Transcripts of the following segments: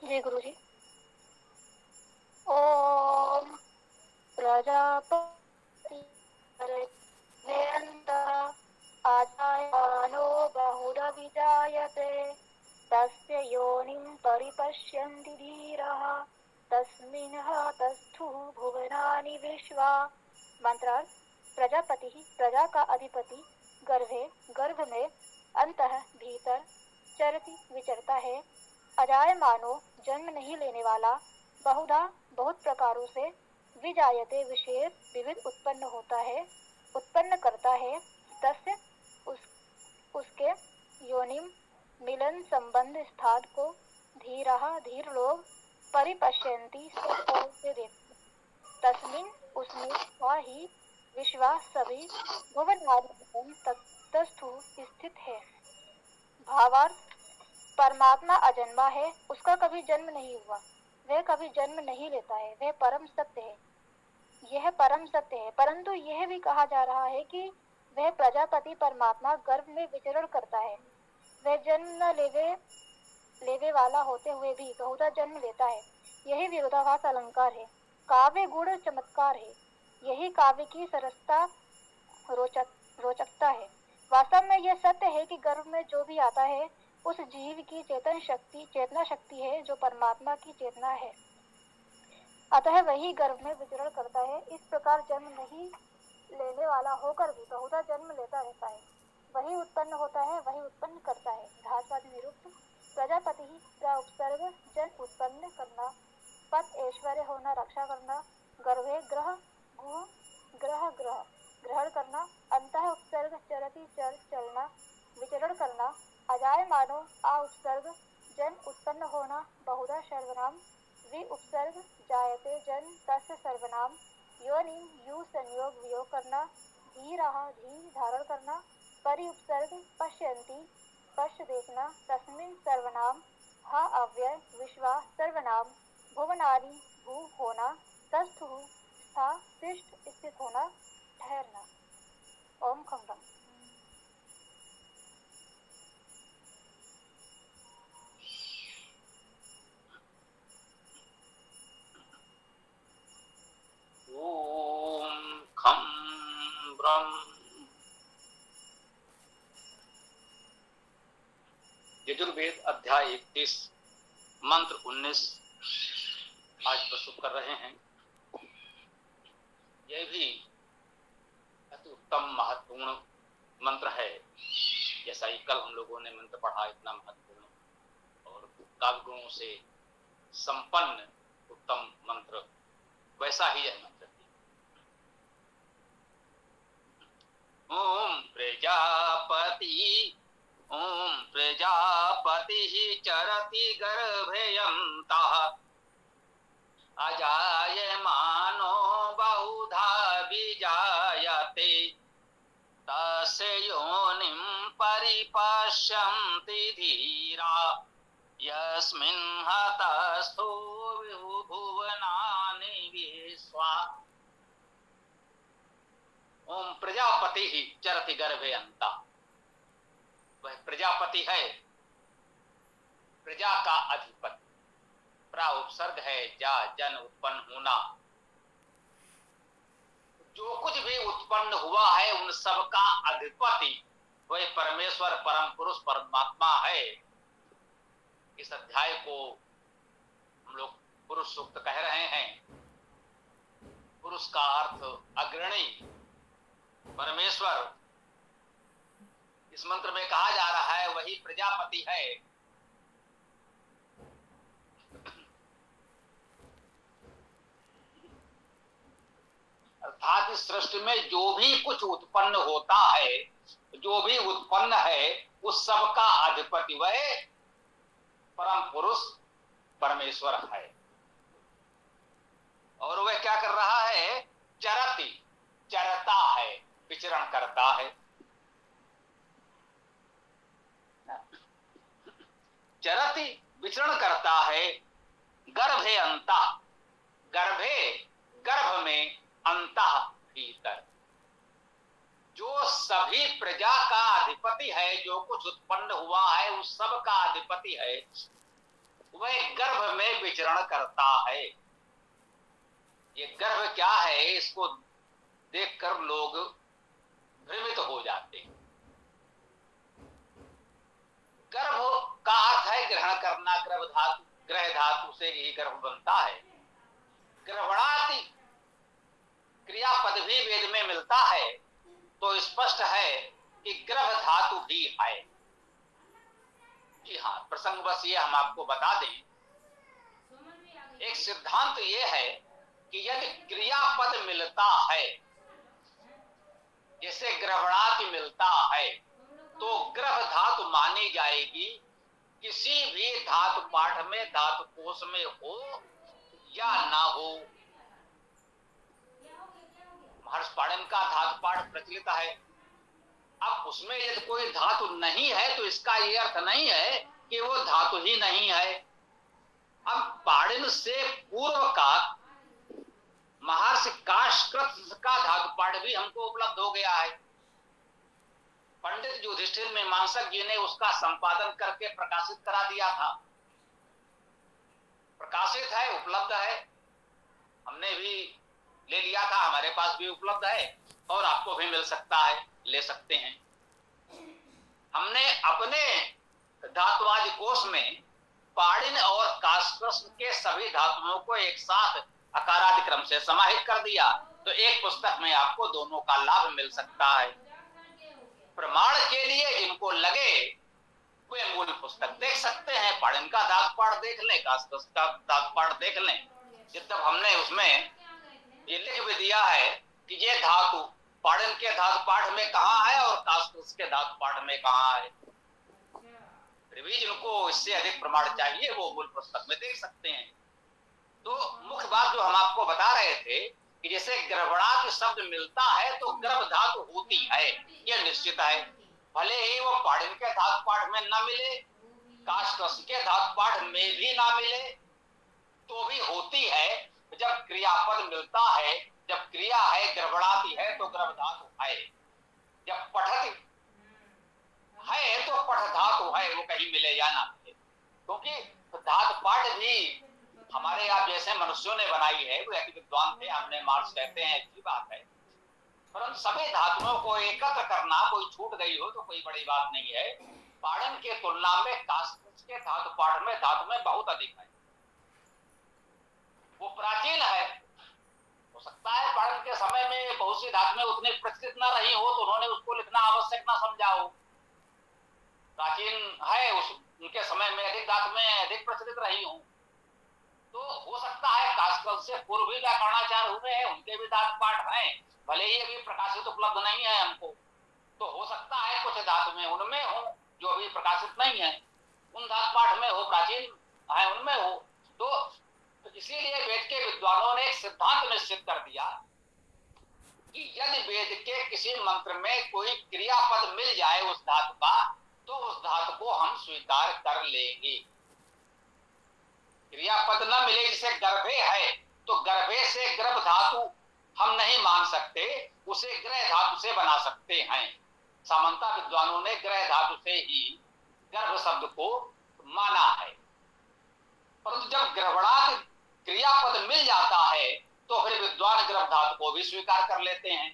जी गुरु जी। ओम प्रजापति आजायमानो बहुरविजायते तस्य योनिं परिपश्यन्ति धीराः तस्मिन् तस्थु भुवनानि विश्वा। मंत्रार्थ। प्रजापति ही प्रजा का अधिपति गर्भे गर्भ में अंतः भीतर चरति विचरता है। अजायमानो जन्म नहीं लेने वाला बहुधा बहुत प्रकारों से विजायते विशेष विविध उत्पन्न होता है उत्पन्न करता है। तस्य उसके योनिम मिलन संबंध स्थान को धीर लोग परिपश्यन्ति से देखते। तस्मिन उसमें वह ही विश्वास सभी भुवन तस्थु स्थित है। भावार्थ। परमात्मा अजन्मा है, उसका कभी जन्म नहीं हुआ, वह कभी जन्म नहीं लेता है, वह परम सत्य है। यह परम सत्य है, परंतु यह भी कहा जा रहा है कि वह प्रजापति परमात्मा गर्भ में विचरण करता है। वह जन्म न लेवे वाला होते हुए भी बहुधा जन्म लेता है। यही विरोधाभास अलंकार है, काव्य गुण चमत्कार है, यही काव्य की सरसता रोचकता है। वास्तव में यह सत्य है कि गर्भ में जो भी आता है उस जीव की चेतना शक्ति है जो परमात्मा की चेतना है, अतः वही गर्भ में विचरण करता है। इस प्रकार जन्म नहीं लेने वाला होकर भी बहुधा जन्म लेता रहता है। वही उत्पन्न होता है, वही उत्पन्न करता है। धातुवादी निरुक्त। प्रजापति ही उपसर्ग जन उत्पन्न करना, पत ऐश्वर्य होना, रक्षा करना, गर्भे ग्रह गुह ग्रह ग्रहण करना, अंतः उपसर्ग चरति चलना, विचरण करना, अजाय मानो आ उपसर्ग जन उत्पन्न होना, बहुधा सर्वनाम वि उपसर्ग जायते जन तस्य सर्वनाम, योनिम यू संयोग वियोग करना, धीराः धी धारण करना, परि उपसर्ग पश्यन्ति पश्य देखना, तस्मिन् सर्वनाम हा अव्यय विश्वा सर्वनाम, भुवनानि भू होना, तस्थु स्था तिष्ठ स्थित होना, ठहरना। ओम खंडम। ओम खम ब्रह्म। यजुर्वेद अध्याय 31 मंत्र 19 आज प्रस्तुत कर रहे हैं। यह भी अति उत्तम महत्वपूर्ण मंत्र है। जैसा कि कल हम लोगों ने मंत्र पढ़ा, इतना महत्वपूर्ण और काव्य गुणों से संपन्न उत्तम मंत्र, वैसा ही यह मंत्र है। ओम प्रजापति चरति गर्भयन्तः अजायमानो बहुधा विजायते तस्य योनिं परिपश्यन्ति धीरा यस्मिन् हतस्थो भुवनानि विश्वा। ओम प्रजापति ही चरति गर्भे अंता। वह प्रजापति है, प्रजा का अधिपति। प्रा उपसर्ग है, जा जन उत्पन्न होना। जो कुछ भी उत्पन्न हुआ है उन सब का अधिपति वह परमेश्वर परम पुरुष परमात्मा है। इस अध्याय को हम लोग पुरुष सूक्त कह रहे हैं। पुरुष का अर्थ अग्रणी परमेश्वर। इस मंत्र में कहा जा रहा है वही प्रजापति है। अर्थात इस सृष्टि में जो भी कुछ उत्पन्न होता है, जो भी उत्पन्न है, उस सब का अधिपति वह परम पुरुष परमेश्वर है। और वह क्या कर रहा है? चरति, चरता है, विचरण करता है। चरति विचरण करता है। गर्भे अंता, गर्भे गर्भ में, अंतः भीतर। जो सभी प्रजा का अधिपति है, जो कुछ उत्पन्न हुआ है उस सब का अधिपति है, वह गर्भ में में विचरण करता है। ये गर्भ क्या है, इसको देखकर लोग भ्रमित हो जाते हैं। गर्भ का अर्थ है ग्रहण करना, गर्भ धातु, ग्रह धातु से ही गर्भ बनता है। ग्रहणाति क्रियापद भी वेद में मिलता है, तो स्पष्ट है कि गर्भ धातु भी है। जी हाँ, प्रसंगवश ये हम आपको बता दें, एक सिद्धांत ये है कि यदि क्रियापद मिलता है, जैसे ग्रहणाति मिलता है, तो ग्रह धातु मानी जाएगी, किसी भी धातु पाठ में, धातु कोश में हो या ना हो। महर्षि पाणिनि का धातु पाठ प्रचलित है। अब उसमें यदि कोई धातु नहीं है तो इसका ये अर्थ नहीं है कि वो धातु ही नहीं है। अब पाणिनि से पूर्व का महर्षि काशकृत का धातु पाठ भी हमको उपलब्ध हो गया है। पंडित युधिष्ठिर मीमांसक जी ने उसका संपादन करके प्रकाशित करा दिया था। प्रकाशित है, उपलब्ध है, हमने भी ले लिया था, हमारे पास भी उपलब्ध है और आपको भी मिल सकता है, ले सकते हैं। हमने अपने धातुवादि कोश में पाणिनि और काशकृत के सभी धातुओं को एक साथ अकारादि क्रम से समाहित कर दिया, तो एक पुस्तक में आपको दोनों का लाभ मिल सकता है। प्रमाण के लिए जिनको लगे वे मूल पुस्तक देख सकते हैं, पाणिनि का धातु पाठ देख लें, काशकृत का धातु पाठ देख लें। जब हमने उसमें ये लिख भी दिया है कि ये धातु पाणिनि के धातु पाठ में कहाँ है और काशकृत के धातु पाठ में कहाँ है। फिर भी जिनको इससे अधिक प्रमाण चाहिए वो मूल पुस्तक में देख सकते हैं। तो मुख्य बात जो हम आपको बता रहे थे कि जैसे गर्भणाति शब्द मिलता है तो गर्भ धातु होती है, यह निश्चित है। भले ही वो पाणिनि के धातु पाठ में न मिले, काशकृत के धातु पाठ में भी ना मिले, तो भी होती है। जब क्रियापद मिलता है, जब क्रिया है, गर्भणाति है, तो गर्भ धातु है। जब पठति है तो पठ धातु है, वो कहीं मिले या ना मिले। क्योंकि धातु पाठ भी हमारे आप जैसे मनुष्यों ने बनाई है, वो एक विद्वान थे, हमने मार्क्स कहते हैं, अच्छी बात है। परंतु सभी धातुओं को एकत्र करना, कोई छूट गई हो तो कोई बड़ी बात नहीं है। पाणिनि के तुलना में काशकृत के धातु पाठ में धातु में बहुत अधिक है, वो प्राचीन है। हो सकता है पाणिनि के समय में बहुत सी धातुएं उतनी प्रचलित न रही हो, तो उन्होंने उसको लिखना आवश्यक न समझा हो। प्राचीन है, उनके समय में अधिक धातुएं अधिक प्रचलित रही हो, तो हो सकता है काशकृत से पूर्व भी व्याकरणाचार्य हुए हैं, उनके भी धातु पाठ हैं, भले ही अभी प्रकाशित उपलब्ध नहीं है हमको। तो हो सकता है कुछ धातुएं उनमें हो जो अभी प्रकाशित नहीं है, उन धातु पाठ में हो, प्राचीन है उनमें हो। तो इसीलिए वेद के विद्वानों ने एक सिद्धांत निश्चित कर दिया कि यदि वेद के किसी मंत्र में कोई क्रियापद मिल जाए उस धातु का, तो उस धातु को हम स्वीकार कर लेंगे। क्रियापद न मिले, जैसे गर्भे है तो गर्भे से गर्भ धातु हम नहीं मान सकते, उसे ग्रह धातु से बना सकते हैं। सामंता विद्वानों ने ग्रह धातु से ही गर्भ शब्द को माना है। परंतु जब गर्भणात् क्रियापद मिल जाता है तो फिर विद्वान गर्भ धातु को भी स्वीकार कर लेते हैं।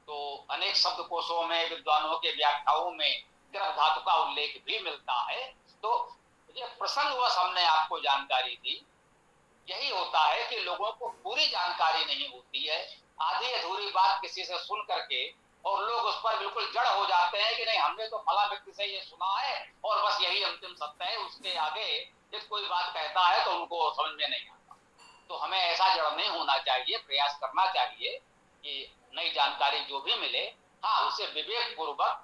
तो अनेक शब्दकोशों में, विद्वानों के व्याख्याओं में गर्भ धातु का उल्लेख भी मिलता है। तो ये प्रसंगवश हमने आपको जानकारी दी। यही होता है कि लोगों को पूरी जानकारी नहीं होती है, आधी अधूरी बात किसी से सुन करके और लोग उस पर बिल्कुल जड़ हो जाते हैं कि नहीं, हमने तो फला व्यक्ति से ये सुना है और बस यही अंतिम सत्य है, उसके आगे जब कोई बात कहता है तो उनको समझ में नहीं आता। तो हमें ऐसा जड़ नहीं होना चाहिए, प्रयास करना चाहिए कि नई जानकारी जो भी मिले, हाँ, उसे विवेक पूर्वक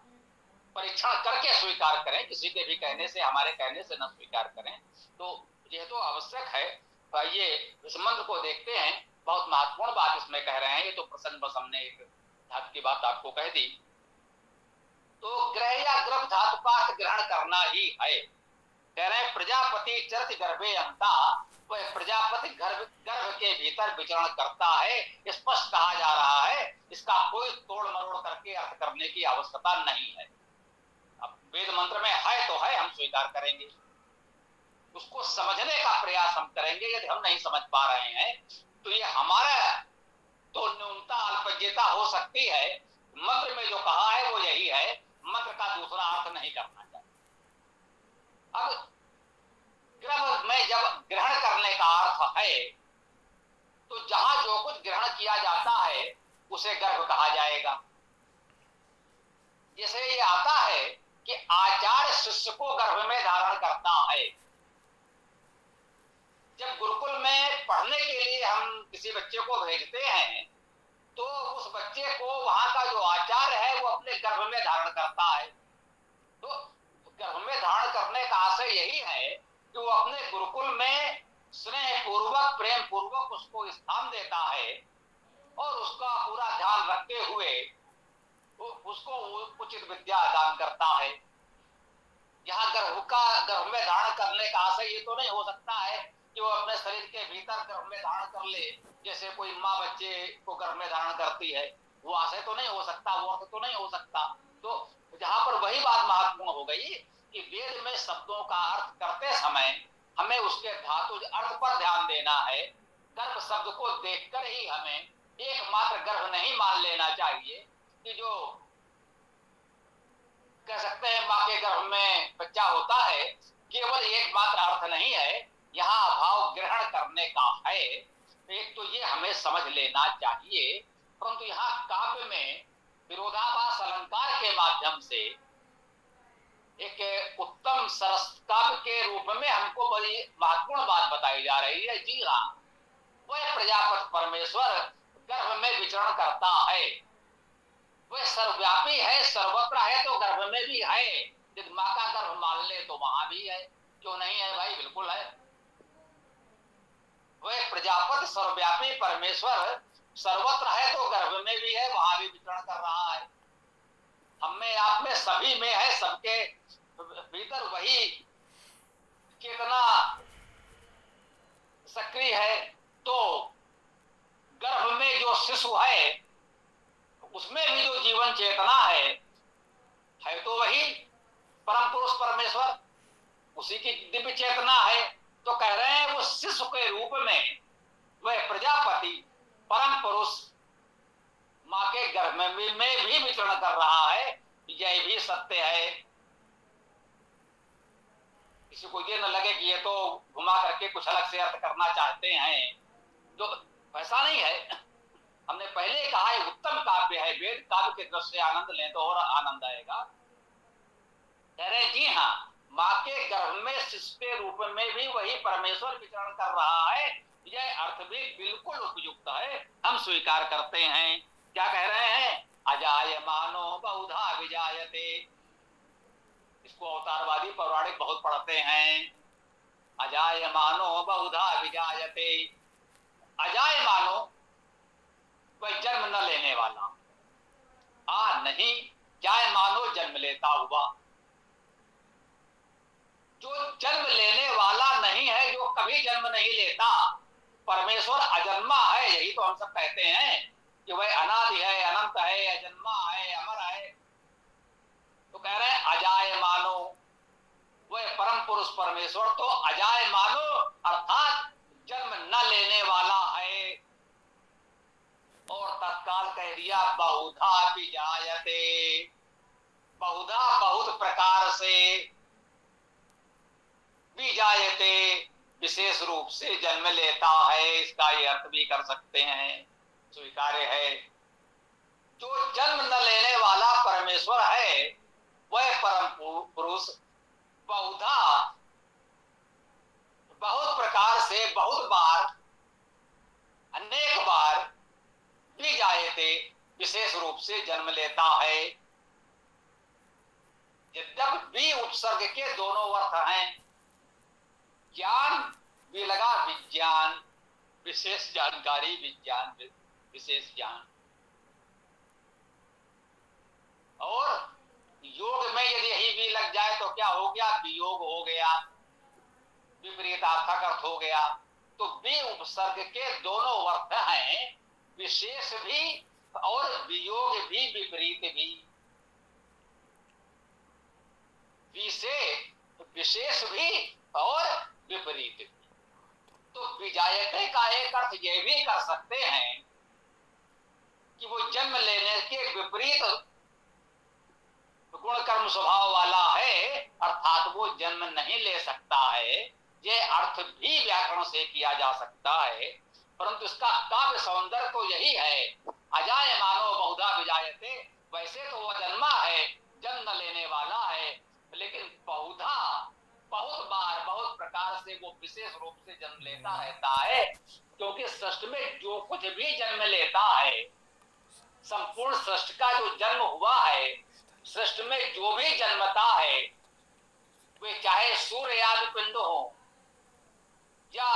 परीक्षण करके स्वीकार करें, किसी के भी कहने से, हमारे कहने से न स्वीकार करें। तो यह तो आवश्यक है। ये इस मंत्र को देखते हैं, बहुत महत्वपूर्ण बात इसमें कह रहे हैं। ये तो प्रसन्न बस हमने एक धातु की बात आपको कह दी। तो ग्रह या गर्भ धातु का अर्थ ग्रहण करना ही है। कह रहे हैं प्रजापति चरति गर्भे अंता, वह प्रजापति गर्भ के भीतर विचरण करता है, स्पष्ट कहा जा रहा है। इसका कोई तोड़ मरोड़ करके अर्थ करने की आवश्यकता नहीं है। अब वेद मंत्र में है तो है, हम स्वीकार करेंगे, उसको समझने का प्रयास हम करेंगे। यदि हम नहीं समझ पा रहे हैं तो ये हमारा तो न्यूनता अल्पज्ञता हो सकती है। मंत्र में जो कहा है वो यही है, मंत्र का दूसरा अर्थ नहीं करना चाहिए। अब गर्भ में जब ग्रहण करने का अर्थ है तो जहां जो कुछ ग्रहण किया जाता है उसे गर्भ कहा जाएगा। जैसे ये आता है कि आचार्य शिष्य को गर्भ में धारण करता है। जब गुरुकुल में पढ़ने के लिए हम किसी बच्चे को भेजते हैं तो उस बच्चे को वहां का जो आचार्य है वो अपने गर्भ में धारण करता है। तो गर्भ में धारण करने का आशय यही है कि वो अपने गुरुकुल में स्नेह पूर्वक प्रेम पूर्वक उसको स्थान देता है और उसका पूरा ध्यान रखते हुए उसको उचित विद्या दान करता है। यहाँ गर्भ में धारण करने का आशय ये तो नहीं हो सकता है कि वो अपने शरीर के भीतर गर्भ में धारण कर ले, जैसे कोई माँ बच्चे को गर्भ में धारण करती है। वो आशय तो नहीं हो सकता, वो अर्थ तो नहीं हो सकता। तो जहां पर वही बात महत्वपूर्ण हो गई कि वेद में शब्दों का अर्थ करते समय हमें उसके धातु अर्थ पर ध्यान देना है। गर्भ शब्द को देखकर ही हमें एकमात्र गर्भ नहीं मान लेना चाहिए कि जो कह सकते हैं माँ के गर्भ में बच्चा होता है, केवल एकमात्र अर्थ नहीं है, यहाँ भाव ग्रहण करने का है। एक तो ये हमें समझ लेना चाहिए। परंतु यहाँ काव्य में विरोधाभास अलंकार के माध्यम से एक उत्तम सरस काव्य के रूप में हमको बड़ी महत्वपूर्ण बात बताई जा रही है। जी हाँ, वह प्रजापति परमेश्वर गर्भ में विचरण करता है। वह सर्वव्यापी है, सर्वत्र है तो गर्भ में भी है। यदि माँ का गर्भ मान ले तो वहां भी है, क्यों नहीं है भाई, बिल्कुल है। वह प्रजापति सर्वव्यापी परमेश्वर सर्वत्र है तो गर्भ में भी है, वहां भी विचरण कर रहा है। हम में आप में सभी में है, सबके भीतर वही चेतना सक्रिय है। तो गर्भ में जो शिशु है उसमें भी जो जीवन चेतना है तो वही परम पुरुष परमेश्वर, उसी की दिव्य चेतना है। तो कह रहे हैं वो शिशु के रूप में वह प्रजापति परम पुरुष माँ के गर्भ में भी विचरण कर रहा है। यह भी सत्य है। किसी को ये न लगे कि ये तो घुमा करके कुछ अलग से अर्थ करना चाहते हैं, तो वैसा नहीं है। हमने पहले कहा है उत्तम काव्य है, वेद काव्य के दृष्टि से आनंद लें तो और आनंद आएगा। कह रहे जी हाँ, माँ के गर्भ में शिशु के रूप में भी वही परमेश्वर विचरण कर रहा है। यह अर्थ भी बिल्कुल उपयुक्त है, हम स्वीकार करते हैं। क्या कह रहे हैं? अजायमानो बहुधा विजायते। इसको अवतारवादी पौराणिक बहुत पढ़ते हैं। अजायमानो बहुधा विजायते। अजायमानो वह जन्म न लेने वाला, नहीं जायमानो जन्म लेता हुआ। जो जन्म लेने वाला नहीं है, जो कभी जन्म नहीं लेता, परमेश्वर अजन्मा है। यही तो हम सब कहते हैं कि वह अनादि है, अनंत है, अजन्मा है, अमर है। तो कह रहे हैं अजाय मानो, वह परम पुरुष परमेश्वर तो अजाय मानो अर्थात जन्म न लेने वाला है। और तत्काल कह दिया बहुधा विजायते, बहुधा बहुत प्रकार से, विजायते विशेष रूप से जन्म लेता है। इसका ये अर्थ भी कर सकते हैं, स्वीकार्य है। जो जन्म न लेने वाला परमेश्वर है वह परम पुरुष बहुधा बहुत प्रकार से, बहुत बार, अनेक बार, विजायते विशेष रूप से जन्म लेता है। यद्यपि उपसर्ग के दोनों अर्थ हैं। ज्ञान भी लगा विज्ञान, विशेष जानकारी, विज्ञान विशेष ज्ञान। और योग में यदि यही भी लग जाए तो क्या हो गया? वियोग हो गया, विपरीतार्थक अर्थ हो गया। तो वे उपसर्ग के दोनों अर्थ हैं, विशेष भी और वियोग भी, विपरीत भी। विशेष भी और विपरीत भी। तो विजायते का एक अर्थ यह भी कर सकते हैं कि वो जन्म लेने के विपरीत गुण कर्म स्वभाव वाला है, अर्थात वो जन्म नहीं ले सकता है। ये अर्थ भी व्याकरण से किया जा सकता है, परंतु इसका काव्य सौंदर्य तो यही है, अजाय मानो बहुधा विजायते। वैसे तो वह जन्मा है, जन्म लेने वाला है, लेकिन बहुधा बहुत बार बहुत प्रकार से वो विशेष रूप से जन्म लेता रहता है, क्योंकि सृष्टि में जो कुछ भी जन्म लेता है, संपूर्ण सृष्टि का जो जन्म हुआ है, सृष्टि में जो भी जन्मता है, वे चाहे सूर्य आदि पिंड हो या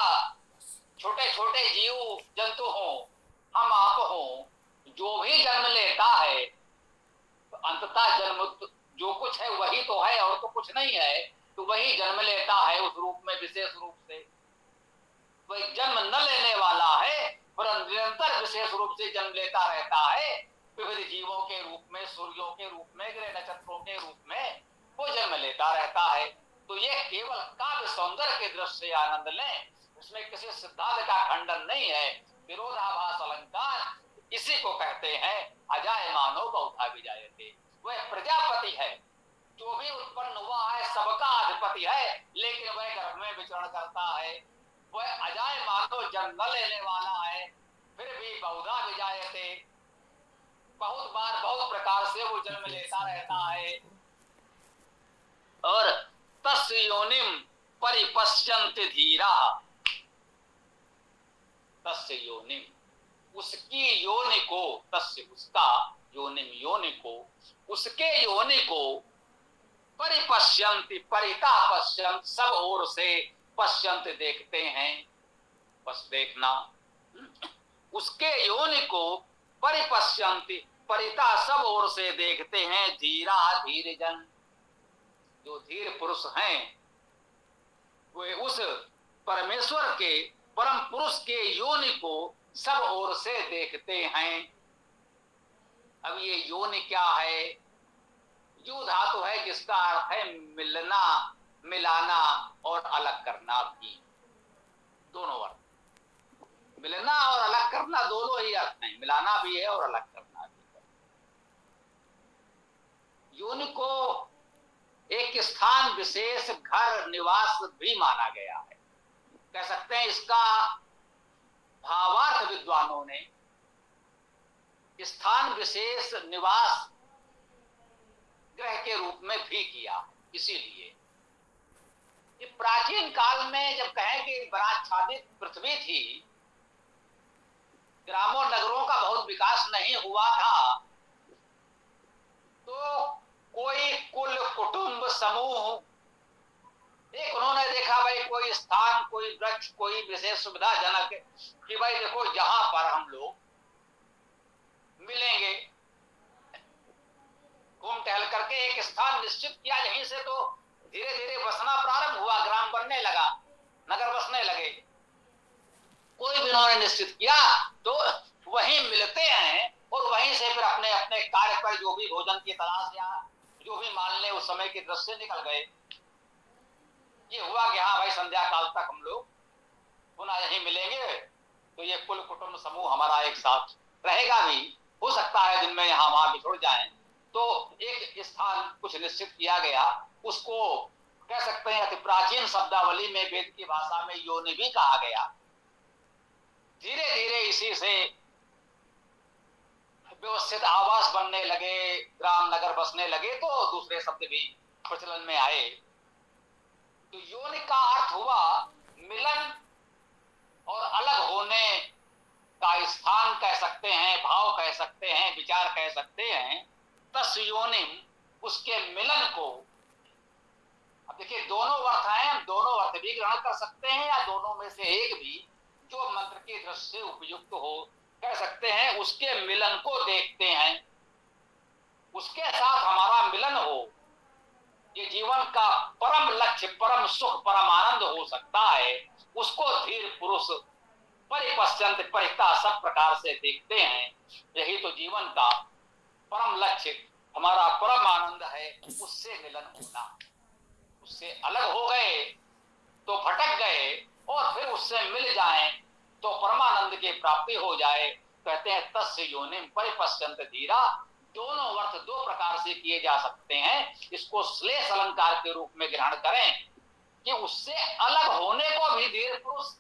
छोटे छोटे जीव जंतु हो, हम आप हो, जो भी जन्म लेता है तो अंततः जन्म जो कुछ है वही तो है और तो कुछ नहीं है, तो वही जन्म लेता है उस रूप में, विशेष रूप से। वही जन्म न लेने वाला है, पर निरंतर विशेष रूप से जन्म लेता रहता है, विविध जीवों के रूप में, सूर्यों के रूप में, ग्रह नक्षत्रों के रूप में वो जन्म लेता रहता है। तो ये केवल काव्य सौंदर्य के दृष्टि से आनंद लें, इसमें किसी सिद्धांत का खंडन नहीं है। विरोधाभास अलंकार इसी को कहते हैं अजाय मानो बहुधा विजायते। वह प्रजापति है, जो भी उत्पन्न हुआ है सबका अधिपति है, लेकिन वह गर्भ में विचरण करता है। वह अजाय मानो जन्म न लेने वाला है, फिर भी बहुधा विजायते, बहुत बार बहुत प्रकार से वो जन्म लेता रहता है। और तस्य योनिम परिपश्यन्ति धीरा, तस्य योनिम, उसकी योनि को, तस्य उसका, योनिम योनि को, उसके योनि को, परिपश्यन्ति परिता पश्यन्त, सब ओर से पश्यन्त देखते हैं, बस देखना, उसके योनि को परिपश्यन्ति परिता सब ओर से देखते हैं, धीरा धीर जन, जो धीर पुरुष हैं वे उस परमेश्वर के परम पुरुष के योनि को सब ओर से देखते हैं। अब ये योनि क्या है? यू धातु है जिसका अर्थ है मिलना, मिलाना और अलग करना भी, दोनों अर्थ, मिलना और अलग करना दोनों ही अर्थ हैं, मिलाना भी है और अलग करना भी है। योनि को एक स्थान विशेष, घर, निवास भी माना गया है। कह सकते हैं इसका भावार्थ विद्वानों ने स्थान विशेष, निवास, ग्रह के रूप में भी किया। इसीलिए ये प्राचीन काल में जब कहें कि वनाच्छादित पृथ्वी थी, ग्रामों नगरों का बहुत विकास नहीं हुआ था, तो कोई कुल कुटुंब समूह, एक उन्होंने देखा भाई कोई स्थान, कोई वृक्ष, कोई विशेष सुविधाजनक, कि भाई देखो जहां पर हम लोग मिलेंगे, घूम टहल करके एक स्थान निश्चित किया, यहीं से तो धीरे धीरे बसना प्रारंभ हुआ, ग्राम बनने लगा, नगर बसने लगे। कोई भी उन्होंने निश्चित किया तो वहीं मिलते हैं और वहीं से फिर अपने अपने कार्य पर, जो भी भोजन की तलाश या जो भी मान ले उस समय के दृश्य से निकल गए। ये हुआ कि हाँ भाई संध्या काल तक हम लोग पुनः यहीं मिलेंगे, तो ये कुल कुटुंब समूह हमारा एक साथ रहेगा भी। हो सकता है जिनमें यहाँ वहां बिछुड़ जाएं, तो एक स्थान कुछ निश्चित किया गया, उसको कह सकते हैं अति प्राचीन शब्दावली में, वेद की भाषा में योनि भी कहा गया। धीरे धीरे इसी से व्यवस्थित आवास बनने लगे, ग्राम नगर बसने लगे, तो दूसरे शब्द भी प्रचलन में आए। तो योनि का अर्थ हुआ मिलन और अलग होने का स्थान कह सकते हैं, भाव कह सकते हैं, विचार कह सकते हैं। तस् योनिम, उसके मिलन को। अब देखिए दोनों अर्थ हैं, हम दोनों अर्थ भी ग्रहण कर सकते हैं या दोनों में से एक भी, जो मंत्र की दृष्टि से उपयुक्त हो, कह सकते हैं उसके मिलन को देखते हैं, उसके साथ हमारा मिलन हो। ये जीवन का परम लक्ष्य, परम सुख, परम आनंद हो सकता है, उसको धीर पुरुष परिपश्यन्त परिता सब प्रकार से देखते हैं। यही तो जीवन का परम लक्ष्य, हमारा परम आनंद है, उससे मिलन होना। उससे अलग हो गए तो भटक गए, और फिर उससे मिल प्राप्ति हो जाए, कहते हैं तस्य योनिम परिपश्यन्त धीरा। दोनों अर्थ दो प्रकार से किए जा सकते हैं। इसको श्लेष अलंकार के रूप में ग्रहण करें कि उससे अलग होने को भी धीर पुरुष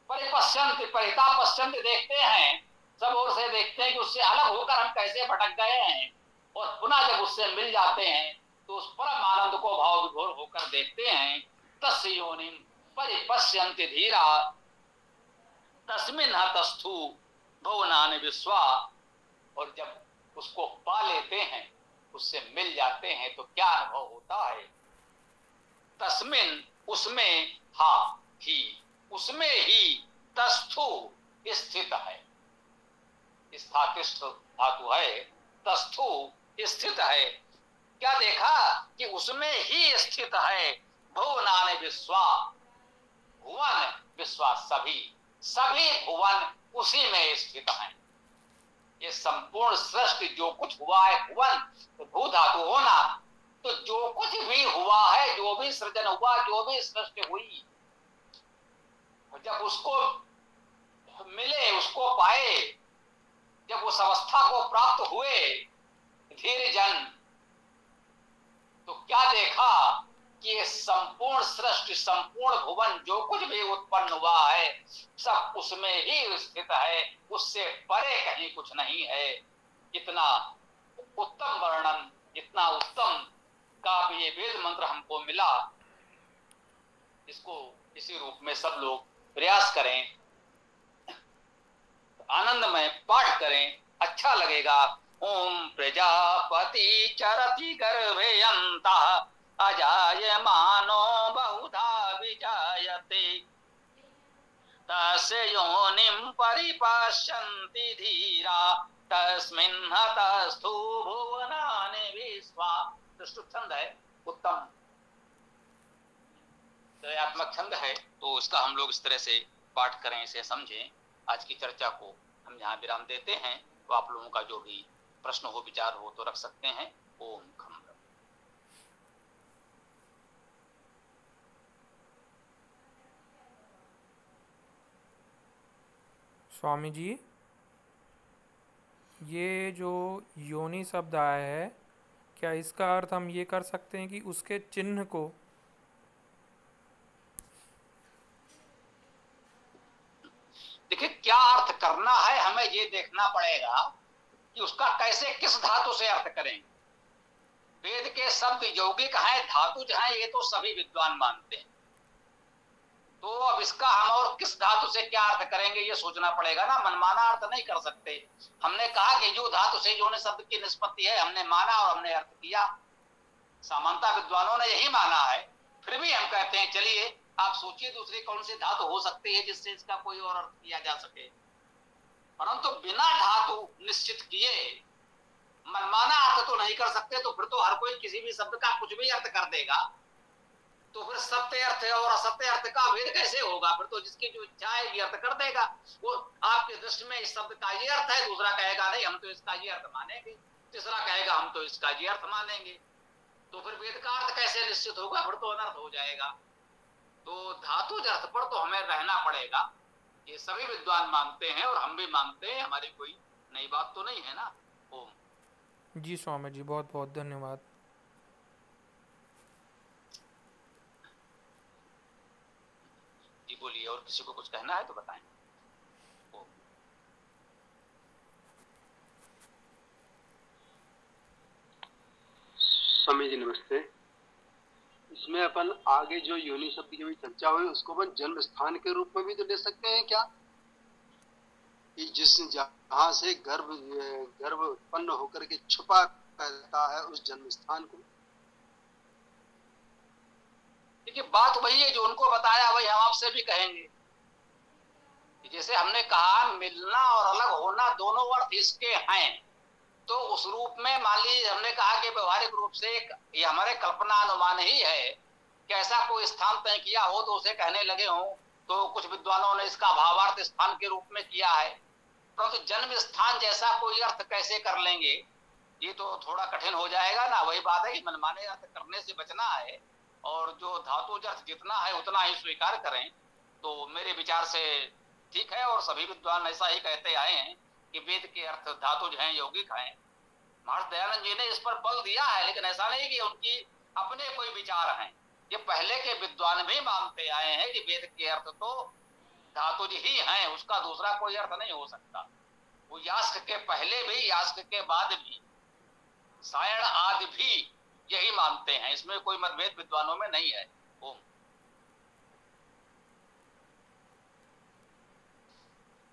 परिपश्यन्त परितापश्यन्त देखते हैं, सब ओर से देखते हैं कि उससे अलग होकर हम कैसे भटक गए हैं, और पुनः जब उससे मिल जाते हैं तो उस परम आनंद को भाव विभोर होकर देखते हैं। तस्य योनिम परिपश्यन्ति धीरा तस्मिन् हतस्थु भुवनानि विश्वा। और जब उसको पा लेते हैं, उससे मिल जाते हैं, तो क्या अनुभव होता है? तस्मिन् उसमें, हा ही उसमें ही, तस्थु स्थित है, स्थातिष्ठ धातु है, तस्थु स्थित है। क्या देखा कि उसमें ही स्थित है भुवनानि विश्वा, भुवन विश्वा सभी, सभी भुवन उसी में स्थित हैं। ये संपूर्ण सृष्टि जो कुछ हुआ है, भुवन तो भू धातु होना, तो जो कुछ भी हुआ है, जो भी सृजन हुआ, जो भी सृष्टि हुई, जब उसको मिले, उसको पाए, जब उस अवस्था को प्राप्त हुए धीर जन, तो क्या देखा कि ये संपूर्ण सृष्टि, संपूर्ण भुवन जो कुछ भी उत्पन्न हुआ है, सब उसमें ही स्थित है, उससे परे कहीं कुछ नहीं है। इतना उत्तम वर्णन, इतना उत्तम का भी ये वेद मंत्र हमको मिला, इसको इसी रूप में सब लोग प्रयास करें, आनंदमय पाठ करें, अच्छा लगेगा। ओम प्रजापति चरति गर्भे यन्तः अजायमानो बहुधा विजायते तस्य योनिं परिपश्यन्ति धीरा तस्मिन् हतस्थु भुवनानि विश्वा। दृष्टि छंद है, उत्तम त्रयात्मक छंद है, तो इसका हम लोग इस तरह से पाठ करें, इसे समझें। आज की चर्चा को हम यहाँ विराम देते हैं, तो आप लोगों का जो भी प्रश्न हो, विचार हो, तो रख सकते हैं। ओम खम। स्वामी जी, ये जो योनि शब्द आया है, क्या इसका अर्थ हम ये कर सकते हैं कि उसके चिन्ह को देखिए, क्या अर्थ करना है, हमें ये देखना पड़ेगा कि उसका कैसे, किस धातु से अर्थ करें। वेद के शब्द यौगिक हैं, धातुज हैं, ये तो सभी विद्वान मानते हैं। तो अब इसका हम और किस धातु से क्या अर्थ करेंगे, ये सोचना पड़ेगा ना, मनमाना अर्थ नहीं कर सकते। हमने कहा कि जो धातु से योनि शब्द की निष्पत्ति है, हमने माना और हमने अर्थ किया। सामान्यतः विद्वानों ने यही माना है, फिर भी हम कहते हैं चलिए आप सोचिए दूसरी कौन सी धातु हो सकती है जिससे इसका कोई और अर्थ किया जा सके। परंतु बिना धातु निश्चित किए मनमाना अर्थ तो नहीं कर सकते, तो फिर तो हर कोई किसी भी शब्द का कुछ भी अर्थ कर देगा, तो फिर सत्य अर्थ और असत्य अर्थ का भेद कैसे होगा? फिर तो जिसकी जो इच्छा है ये अर्थ कर देगा। वो आपके दृष्टि में इस शब्द का ये अर्थ है, दूसरा कहेगा नहीं हम तो इसका ये अर्थ मानेंगे, तीसरा कहेगा हम तो इसका ये अर्थ मानेंगे। तो फिर वेद का अर्थ कैसे निश्चित होगा? फिर तो अनर्थ हो जाएगा। तो धातु अर्थ पर तो हमें रहना पड़ेगा, ये सभी विद्वान मानते हैं और हम भी मानते हैं, हमारी कोई नई बात तो नहीं है ना। ओम। जी स्वामी जी, बहुत बहुत धन्यवाद। जी बोलिए, और किसी को कुछ कहना है तो बताएं। स्वामी जी नमस्ते। इसमें अपन आगे जो योनि शब्द की भी चर्चा हुई उसको अपन जन्म स्थान के रूप में भी तो ले सकते हैं क्या, कि जिस जहां से गर्भ उत्पन्न होकर के छुपा रहता है उस जन्म स्थान को। देखिए बात वही है जो उनको बताया वही हम आपसे भी कहेंगे। जैसे हमने कहा मिलना और अलग होना दोनों अर्थ इसके हैं, तो उस रूप में मान लीजिए हमने कहा कि व्यवहारिक रूप से ये हमारे कल्पना अनुमान ही है कि ऐसा कोई स्थान तय किया हो तो उसे कहने लगे हों, तो कुछ विद्वानों ने इसका भावार्थ स्थान के रूप में किया है। परंतु जन्म स्थान जैसा कोई अर्थ कैसे कर लेंगे, ये तो थोड़ा कठिन हो जाएगा ना। वही बात है कि मनमाने अर्थ करने से बचना है, और जो धातु अर्थ जितना है उतना ही स्वीकार करें, तो मेरे विचार से ठीक है, और सभी विद्वान ऐसा ही कहते आए हैं कि वेद के अर्थ धातुज हैं, यौगिक हैं। महर्षि दयानंद जी ने इस पर बल दिया है, लेकिन ऐसा नहीं कि उनकी अपने कोई विचार हैं। ये पहले के विद्वान भी मानते आए हैं कि वेद के अर्थ तो धातुज ही हैं, उसका दूसरा कोई अर्थ नहीं हो सकता। वो यास्क के पहले भी, यास्क के बाद भी, सायण आदि भी यही मानते हैं। इसमें कोई मतभेद विद्वानों में नहीं है। ओम।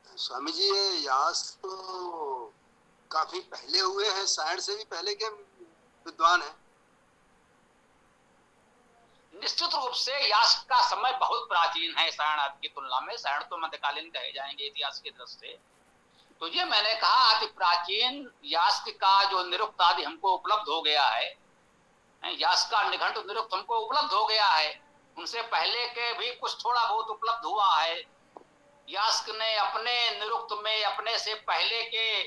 स्वामी जी, ये यास तो काफी पहले हुए हैं, सायण से भी पहले के विद्वान हैं। निश्चित रूप से यास्क का समय बहुत प्राचीन है सायण आदि की तुलना में। सायण तो मध्यकालीन कहे जाएंगे इतिहास की दृष्टि से। तो ये मैंने कहा अति प्राचीन यास्क का जो निरुक्त आदि हमको उपलब्ध हो गया है, यास्क का निघंट निरुक्त हमको उपलब्ध हो गया है, उनसे पहले के भी कुछ थोड़ा बहुत उपलब्ध हुआ है। यास्क ने अपने निरुक्त में अपने से पहले के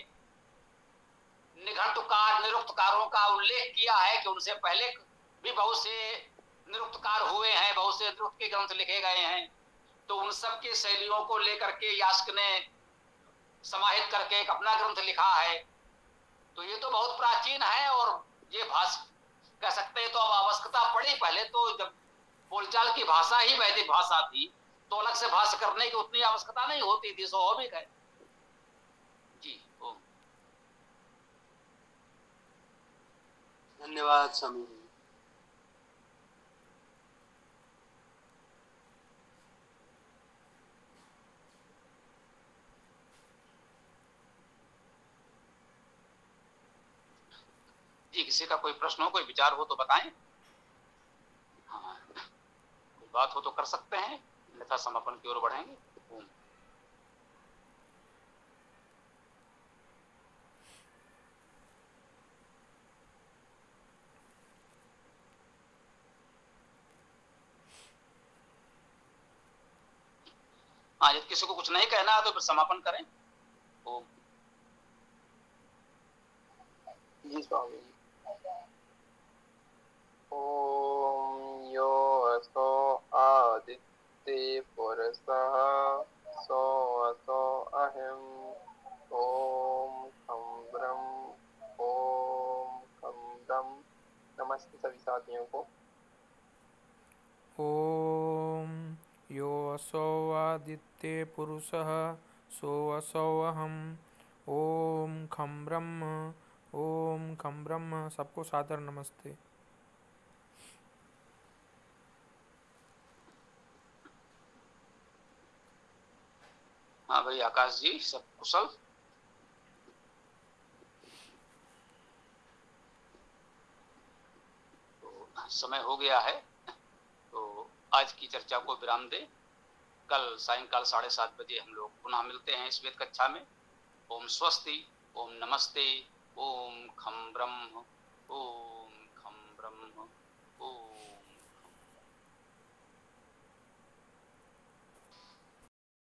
निघंटुकार निरुक्तकारों का उल्लेख किया है कि उनसे पहले भी बहुत से निरुक्तकार हुए हैं, बहुत से निरुक्त के ग्रंथ लिखे गए हैं। तो उन सब की शैलियों को लेकर के यास्क ने समाहित करके एक अपना ग्रंथ लिखा है। तो ये तो बहुत प्राचीन है, और ये भाषा कह सकते हैं तो अब आवश्यकता पड़ी। पहले तो जब बोलचाल की भाषा ही वैदिक भाषा थी, तो अलग से भाषा करने की उतनी आवश्यकता नहीं होती थी, स्वाभाविक है जी। ओम। धन्यवाद स्वामी जी। जी, किसी का कोई प्रश्न हो, कोई विचार हो तो बताएं। हाँ, कोई बात हो तो कर सकते हैं, अन्यथा समापन की ओर बढ़ेंगे। ओम। हाँ, यदि किसी को कुछ नहीं कहना है तो फिर समापन करें। ओम। जी स्वामी। ओम यो असो आदित्य पुरुषः सो असो अहम। ओम खम ब्रह्म। ओम खम ब्रह्म। नमस्ते सभी साथियों को। ओम यो असौ आदित्ये पुरुषः सो असौ अहम्। ओम खम ब्रह्म। ओम खम ब्रह्म। सबको सादर नमस्ते। हाँ भाई आकाश जी, सब कुशल? तो समय हो गया है, तो आज की चर्चा को विराम दे। कल सायंकाल 7:30 बजे हम लोग पुनः मिलते हैं इस वेद कक्षा में। ओम स्वस्ति, ओम नमस्ते, ओम खम ब्रह्म, ओम खम ब्रह्म, ओम